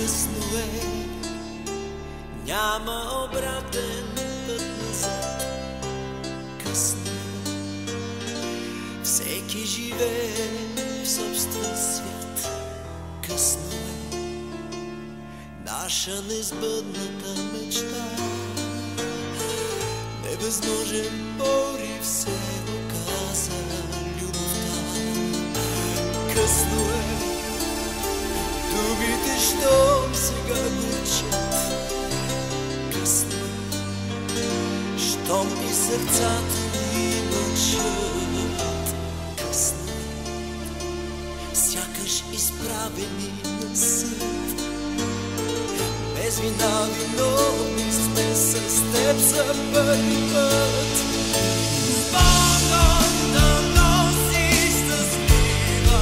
Късно е, няма обратен път назад. Късно е, всеки живее в собствен свят. Късно е, наша несбъдната мечта. Невъзможен порив се оказа любовта. Късно е, думите, щом сега горчат. Късно е, щом и сърцата ни мълчат. Късно е, сякаш изправени на съд. Без вина виновни сме с теб за първи път. Спомням да носиш щастлива,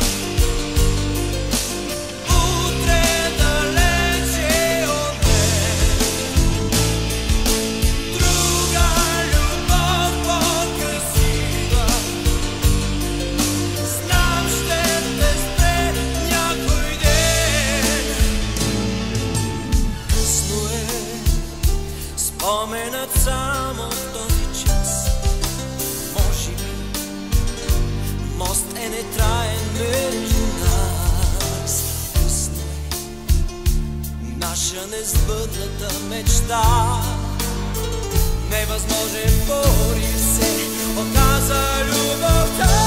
утре далече от мен. Друга любов по-красива, знам ще те спре някой ден. Късно е, споменът само в този час. Може би мост е нетраен между нас. Късно е, наша несбъдната мечта. Невъзможен порив се оказа любовта.